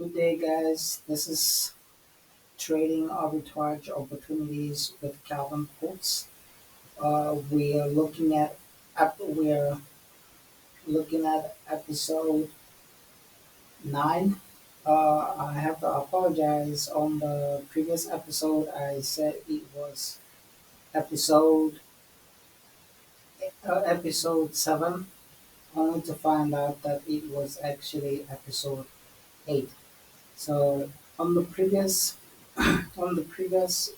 Good day, guys. This is Trading Arbitrage Opportunities with Calvin Potts. We are looking at episode 9. I have to apologize. On the previous episode, I said it was episode episode 7, only to find out that it was actually episode 8. So on the previous on the previous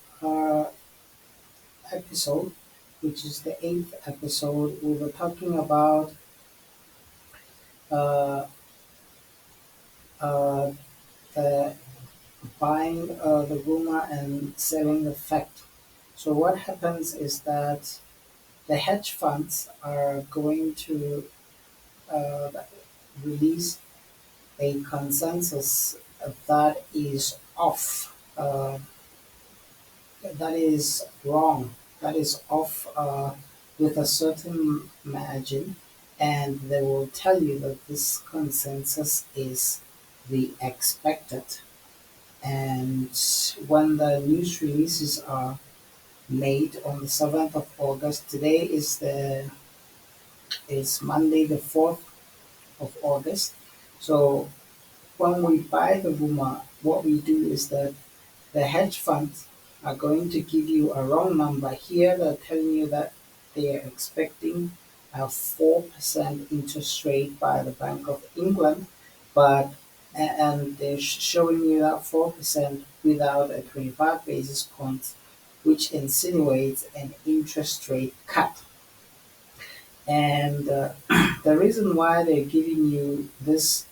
episode, which is the eighth episode, we were talking about uh, uh, the buying the rumor and selling the fact. So what happens is that the hedge funds are going to uh, release a consensus that is off, that is wrong, that is off with a certain margin, and they will tell you that this consensus is the expected. And when the news releases are made on the 7th of August, today is Monday the 4th of August. So when we buy the rumor, what we do is that the hedge funds are going to give you a wrong number. Here they're telling you that they are expecting a 4% interest rate by the Bank of England, but and they're showing you that 4% without a 25 basis points, which insinuates an interest rate cut. And the reason why they're giving you this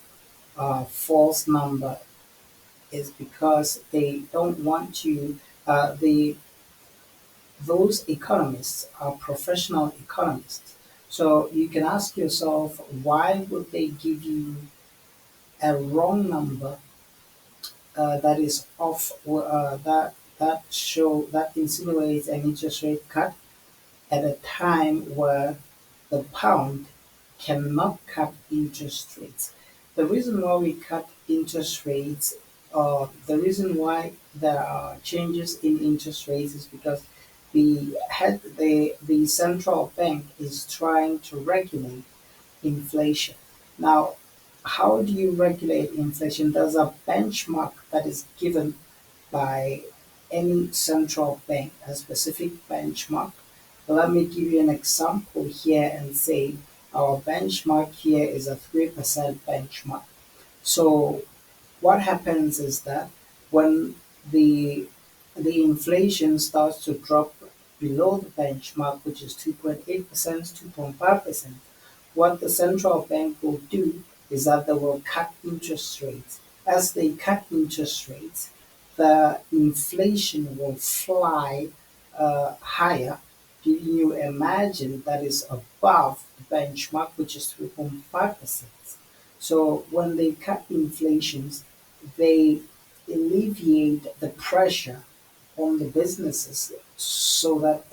false number is because they don't want you. The Those economists are professional economists, so you can ask yourself, why would they give you a wrong number that is off, that insinuates an interest rate cut at a time where the pound cannot cut interest rates. The reason why we cut interest rates, the reason why there are changes in interest rates is because the central bank is trying to regulate inflation. Now, how do you regulate inflation? There's a benchmark that is given by any central bank, a specific benchmark. Let me give you an example here and say our benchmark here is a 3% benchmark. So what happens is that when the the inflation starts to drop below the benchmark, which is 2.8%, 2.5%, what the central bank will do is that they will cut interest rates. As they cut interest rates, the inflation will fly higher, giving you a margin that is above the benchmark, which is 3.5%. So when they cut inflations, they alleviate the pressure on the businesses so that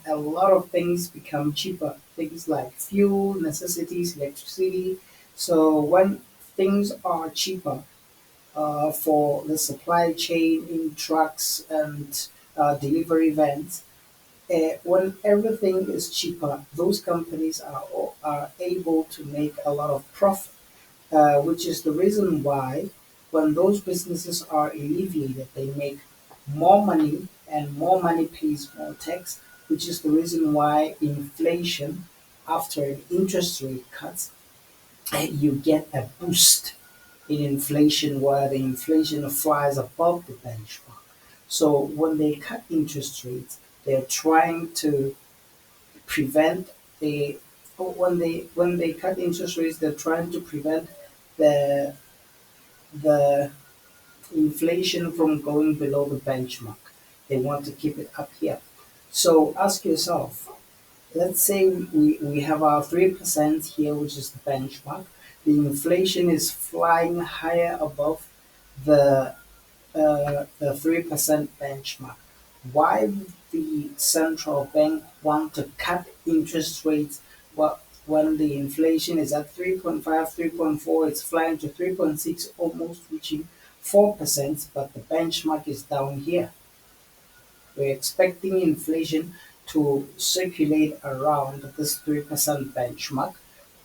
a lot of things become cheaper. Things like fuel, necessities, electricity. So when things are cheaper for the supply chain in trucks and delivery vans, when everything is cheaper, those companies are able to make a lot of profit, which is the reason why when those businesses are alleviated, they make more money and more money pays more tax, which is the reason why inflation, after an interest rate cut, you get a boost in inflation where the inflation flies above the benchmark. So when they cut interest rates, they're trying to prevent the when they cut interest rates, they're trying to prevent the the inflation from going below the benchmark. They want to keep it up here. So ask yourself, let's say we have our 3% here, which is the benchmark. The inflation is flying higher above the 3% benchmark. Why would the central bank want to cut interest rates? Well, when the inflation is at 3.5, 3.4, it's flying to 3.6, almost reaching 4%, but the benchmark is down here. We're expecting inflation to circulate around this 3% benchmark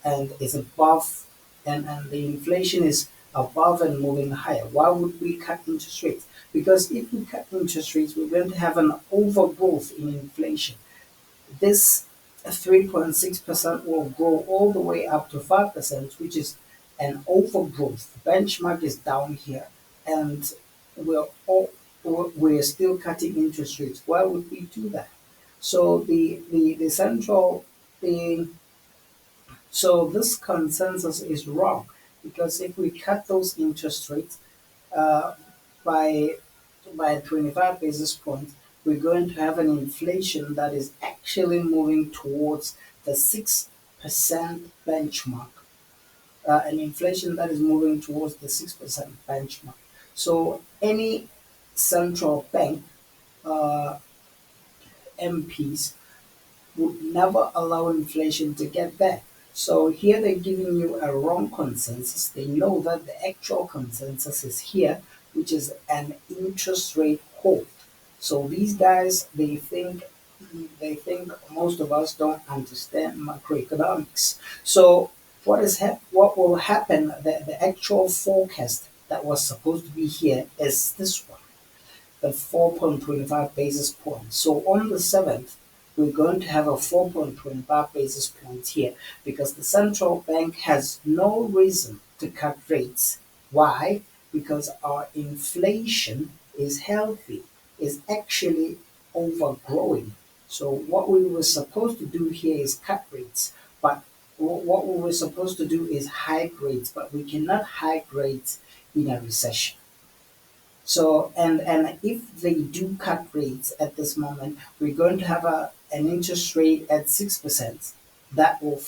and is above, and the inflation is above and moving higher. Why would we cut interest rates? Because if we cut interest rates, we're going to have an overgrowth in inflation. This 3.6% will grow all the way up to 5%, which is an overgrowth. The benchmark is down here, and we're all, we're still cutting interest rates. Why would we do that? So the central thing, so this consensus is wrong, because if we cut those interest rates uh, by 25 basis points, we're going to have an inflation that is actually moving towards the 6% benchmark. An inflation that is moving towards the 6% benchmark. So any central bank uh, MPs would never allow inflation to get there. So here they're giving you a wrong consensus. They know that the actual consensus is here, which is an interest rate hold. So these guys, they think most of us don't understand macroeconomics. So what will happen? The actual forecast that was supposed to be here is this one, the 4.25 basis points. So on the 7th, we're going to have a 4.25 basis points here, because the central bank has no reason to cut rates. Why? Because our inflation is healthy, is actually overgrowing. So what we were supposed to do here is cut rates, but what we were supposed to do is hike rates, but we cannot hike rates in a recession. So, and if they do cut rates at this moment, we're going to have an interest rate at 6%. That will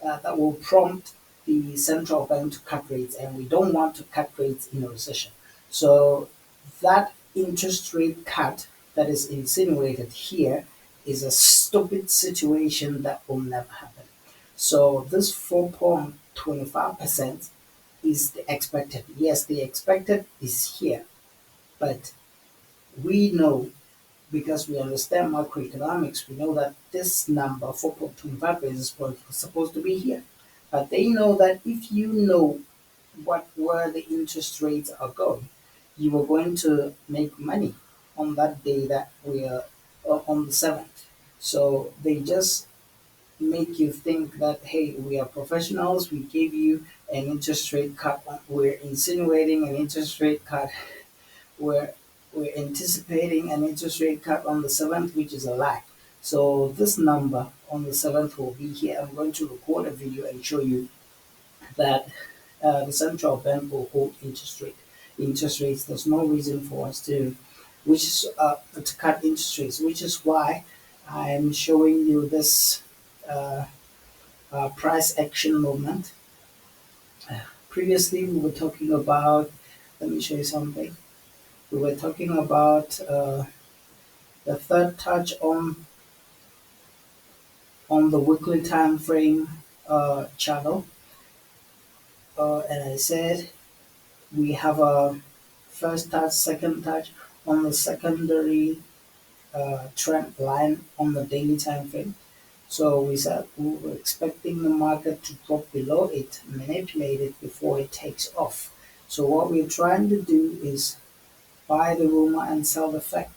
that will prompt the central bank to cut rates, and we don't want to cut rates in a recession. So that interest rate cut that is insinuated here is a stupid situation that will never happen. So this 4.25% is the expected. Yes, the expected is here, but we know, because we understand macroeconomics, we know that this number, 4.25 basis points, was supposed to be here. But they know that if you know where the interest rates are going, you are going to make money on that day that we are on the 7th. So they just make you think that, hey, we are professionals, we gave you an interest rate cut, we're insinuating an interest rate cut, we're we're anticipating an interest rate cut on the 7th, which is a lie. So this number on the 7th will be here. I'm going to record a video and show you that the central bank will hold interest rates. There's no reason for us to cut interest rates, which is why I'm showing you this uh, price action movement. Previously, we were talking about. Let me show you something. We were talking about the third touch on the weekly time frame channel, and I said we have a first touch, second touch on the secondary trend line on the daily time frame. So we said we were expecting the market to drop below it, manipulate it before it takes off. So what we're trying to do is buy the rumor and sell the fact.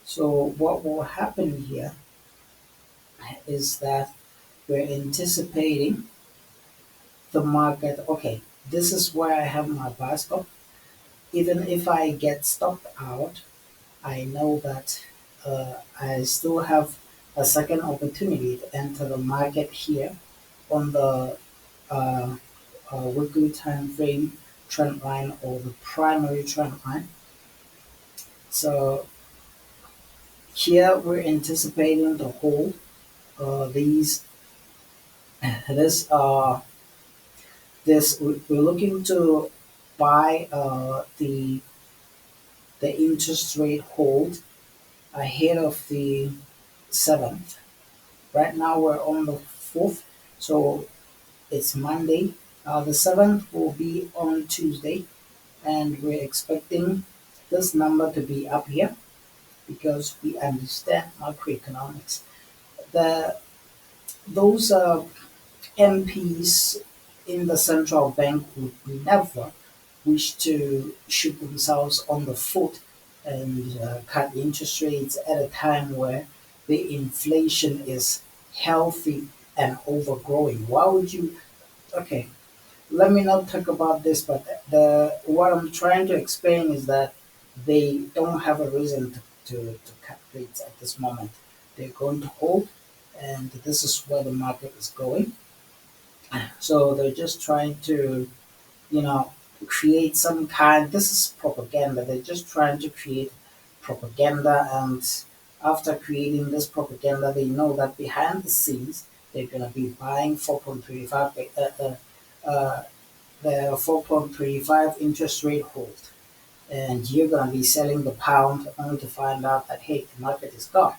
So what will happen here is that we're anticipating the market. Okay, this is where I have my buy stop. Even if I get stopped out, I know that I still have a second opportunity to enter the market here on the uh, weekly time frame trend line, or the primary trend line. So here we're anticipating the whole these this this we're looking to buy the interest rate hold ahead of the 7th. Right now we're on the 4th. So it's Monday. The 7th will be on Tuesday, and we're expecting this number to be up here because we understand macroeconomics. The those MPs in the central bank would never wish to shoot themselves on the foot and cut interest rates at a time where the inflation is healthy and overgrowing. Why would you? Okay, let me not talk about this, but the what I'm trying to explain is that they don't have a reason to cut rates at this moment. They're going to hold, and this is where the market is going. So they're just trying to, you know, create some kind. This is propaganda. They're just trying to create propaganda, and after creating this propaganda, they know that behind the scenes they're gonna be buying 4.35 the 4.35 interest rate hold, and you're gonna be selling the pound only to find out that hey, the market is gone.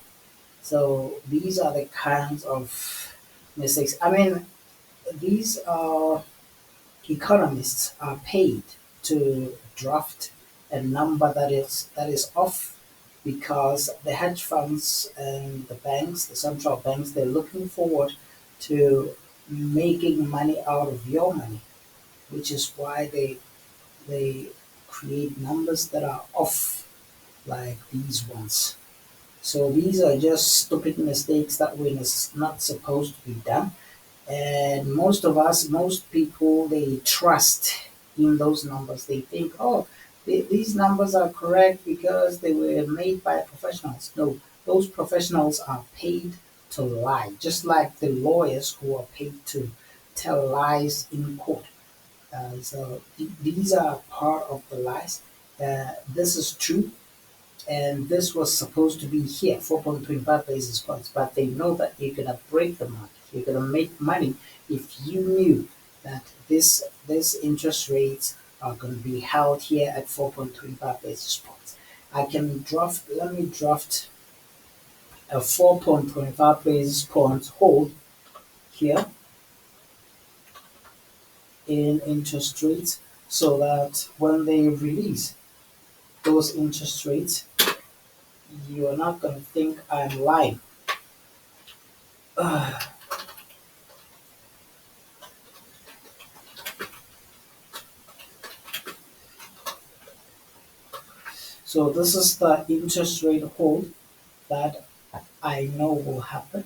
So these are the kinds of mistakes. I mean, these are economists are paid to draft a number that is off because the hedge funds and the banks, the central banks, they're looking forward to making money out of your money, which is why they create numbers that are off like these ones. So these are just stupid mistakes that we're not supposed to be done. And most of us, most people, they trust in those numbers. They think, oh, these numbers are correct because they were made by professionals. No, those professionals are paid to lie, just like the lawyers who are paid to tell lies in court. So these are part of the lies. This is true, and this was supposed to be here, 4.25 basis points, but they know that you're gonna break the market. You're gonna make money if you knew that this interest rates are gonna be held here at 4.25 basis points. Let me draft a 4.25 basis points hold here in interest rates so that when they release those interest rates, you are not gonna think I'm lying. So this is the interest rate hold that I know will happen,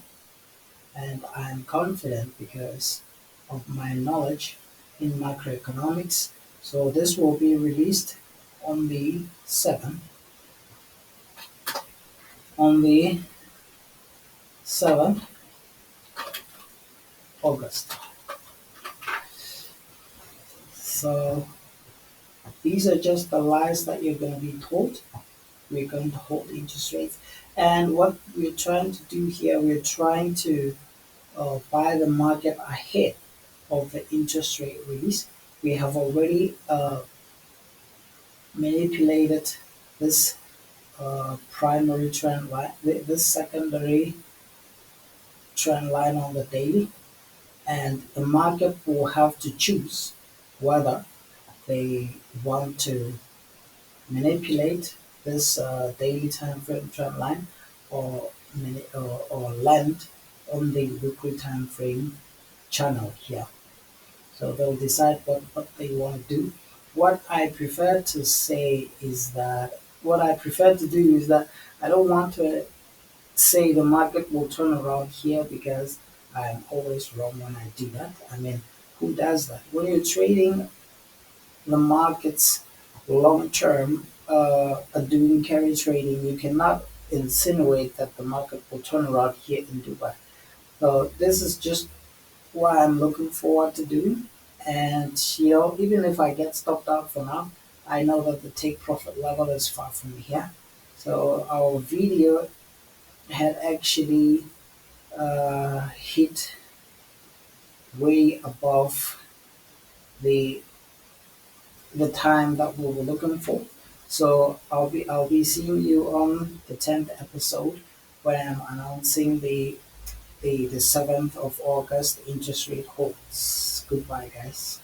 and I'm confident because of my knowledge in macroeconomics. So this will be released on the 7th, on the 7th August. So these are just the lies that you're going to be told. We're going to hold interest rates. And what we're trying to do here, we're trying to buy the market ahead of the interest rate release. We have already manipulated this primary trend line, this secondary trend line on the daily, and the market will have to choose whether they want to manipulate this daily time frame trend line or, or land on the weekly time frame channel here. So they'll decide what they want to do. What I prefer to do is that I don't want to say the market will turn around here because I'm always wrong when I do that. I mean, who does that? When you're trading the markets long term, doing carry trading, you cannot insinuate that the market will turn around here in Dubai. So this is just what I'm looking forward to doing. And even if I get stopped out for now, I know that the take profit level is far from here. So our video had actually hit way above the the time that we were looking for. So I'll be seeing you on the 10th episode where I'm announcing the the 7th of August interest rate holds. Goodbye, guys.